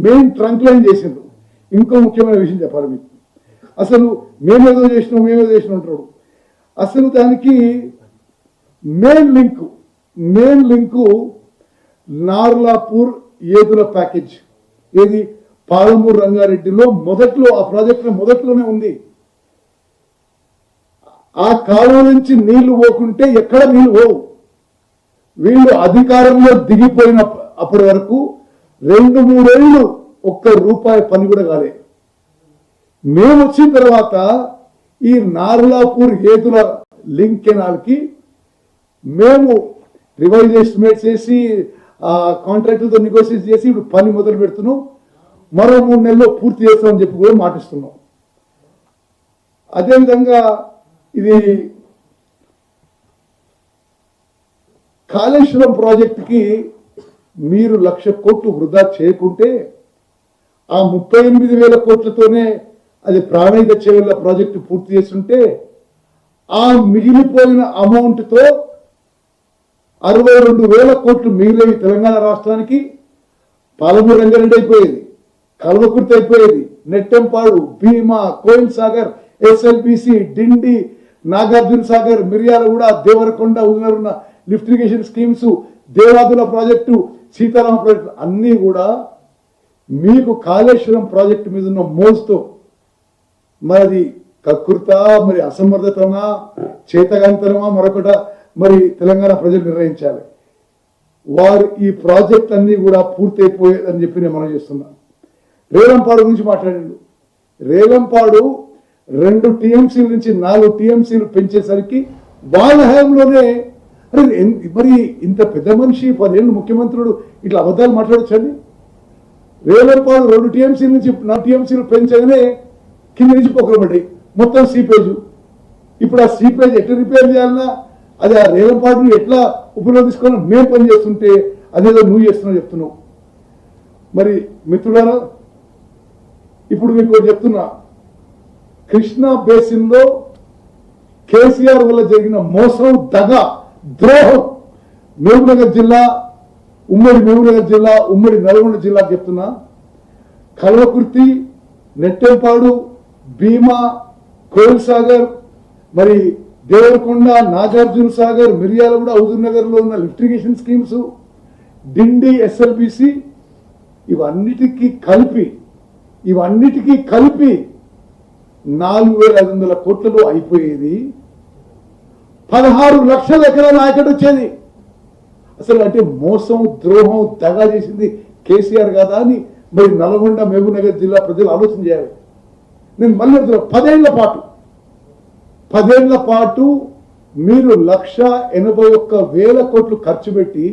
Main trunk line చేసిండ్రు. ఇంకో ముఖ్యమైన విషయం చెప్పాలి మీకు. అసలు మేమేదో చేసినాం అంటాడు. అసలు దానికి main link Narlapur Yedula package, ఏది పాలమూరు రంగారెడ్డిలో మొదట్లో, ఆ ప్రాజెక్టులో మొదట్లోనే ఉంది. ఆ కాలువ నుంచి నీళ్లు పోకుంటే ఎక్కడ నీళ్లు పోవు. వీళ్ళు అధికారంలో దిగిపోయిన అప్పటి వరకు 2-3 ఏళ్ళు ₹1 పని కూడా కాలే. మేము వచ్చిన తర్వాత ఈ నార్లాపూర్ ఏదుల లింక్ కెనాల్కి మేము రివైజ్ ఎస్టిమేట్ చేసి కాంట్రాక్టర్తో నెగోషియేట్ చేసి ఇప్పుడు పని మొదలు పెడుతున్నాం. మరో 3 నెలల్లో పూర్తి చేస్తామని చెప్పి కూడా మాటిస్తున్నాం. అదేవిధంగా ఇది కాళేశ్వరం ప్రాజెక్టుకి మీరు 1,00,000 కోట్లు వృధా చేయకుంటే ఆ 38,000 కోట్లతోనే అది ప్రాణహిత చేవెళ్ల ప్రాజెక్టు పూర్తి చేస్తుంటే ఆ మిగిలిపోయిన అమౌంట్తో 62,000 కోట్లు మిగిలేవి తెలంగాణ రాష్ట్రానికి. పాలమూరు రంగారెడ్డి అయిపోయేది, కల్వకుర్తి అయిపోయేది, నెట్టెంపాడు, భీమా, కోయిల్ సాగర్, ఎస్ఎల్బిసి, డిండి, నాగార్జున సాగర్, మిర్యాలగూడ, దేవరకొండ, ఉన్న lift irrigation schemes, Devadula project, Sitarama project అన్నీ కూడా మీకు కాళేశ్వరం ప్రాజెక్టు మీద ఉన్న మోజుతో మరి కకృత, మరి అసమర్థతనా, చేతగాంతనమా, మరొకట మరి తెలంగాణ ప్రజలు నిర్ణయించాలి. వారు ఈ ప్రాజెక్ట్ అన్నీ కూడా పూర్తయిపోయేదని చెప్పి నేను మనం చేస్తున్నాను. రేలంపాడు గురించి మాట్లాడాడు. రేలంపాడు 2 టీఎంసీల నుంచి 4 టీఎంసీలు పెంచేసరికి వాళ్ళ హయాంలోనే, అరే మరి ఇంత పెద్ద మనిషి 10 ఏళ్ళు ముఖ్యమంత్రుడు ఇట్లా అబద్ధాలు మాట్లాడొచ్చండి. రేలంపాడు 2 టీఎంసీల నుంచి 4 టీఎంసీలు పెంచగానే కింద నుంచి పొక్కబడ్డాయి మొత్తం సీపేజ్. ఇప్పుడు ఆ సీపేజ్ ఎట్లా రిపేర్ చేయాలన్నా, అది ఆ రేలంపాడుని ఎట్లా ఉపయోగించుకోవాలని మేము పని చేస్తుంటే అదేదో నువ్వు చేస్తున్నావు చెప్తున్నావు. మరి మిత్రులారా, ఇప్పుడు మీకు చెప్తున్నా, కృష్ణా బేసిన్లో కేసీఆర్ వల్ల జరిగిన మోసం, దగ, ద్రోహం మహబూబ్నగర్ జిల్లా, ఉమ్మడి మహబూబ్నగర్ జిల్లా, ఉమ్మడి నల్గొండ జిల్లా చెప్తున్నా. కల్వకుర్తి, నెట్టెంపాడు, భీమా, కోయిల్ సాగర్, మరి దేవరకొండ, నాగార్జున సాగర్, మిర్యాలగూడ, హుజూర్నగర్లో ఉన్న లిఫ్ట్ ఇరిగేషన్ స్కీమ్స్, డిండి, ఎస్ఎల్బిసి, ఇవన్నిటికీ కలిపి 4,500 కోట్లలో అయిపోయేది. 16 లక్షల ఎకరాల ఆయకట్టు వచ్చేది. అసలు అంటే మోసం, ద్రోహం, దగా చేసింది కేసీఆర్ కాదా అని మరి నల్గొండ, మహబూబ్నగర్ జిల్లా ప్రజలు ఆలోచన చేయాలి. నేను మళ్ళీ 10 ఏళ్ల పాటు మీరు 1,81,000 కోట్లు ఖర్చు పెట్టి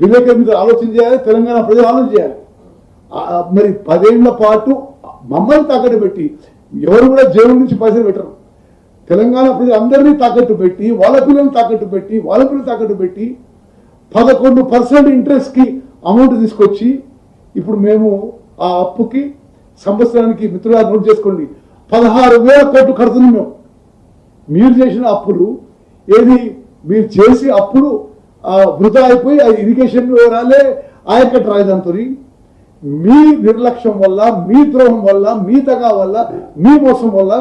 విలేకరుల మీద ఆలోచన చేయాలి, తెలంగాణ ప్రజలు ఆలోచన చేయాలి. మరి 10 ఏళ్ల పాటు మమ్మల్ని తాకట్టు పెట్టి, ఎవరు కూడా జైలు నుంచి పైసలు పెట్టరు, తెలంగాణ ప్రజలు అందరినీ తాకట్టు పెట్టి, వాళ్ళ పిల్లల్ని తాకట్టు పెట్టి, 11% ఇంట్రెస్ట్కి అమౌంట్ తీసుకొచ్చి ఇప్పుడు మేము ఆ అప్పుకి సంవత్సరానికి, మిత్రులు నోట్ చేసుకోండి, 16,000 కోట్లు కడుతున్నాం మేము. మీరు చేసిన అప్పులు ఏది, మీరు చేసి అప్పుడు వృధా అయిపోయి ఇరిగేషన్ రాలే, ఆయకట్టు రాజధానితో మీ నిర్లక్ష్యం వల్ల, మీ ద్రోహం వల్ల, మీ దగా వల్ల, మీ మోసం వల్ల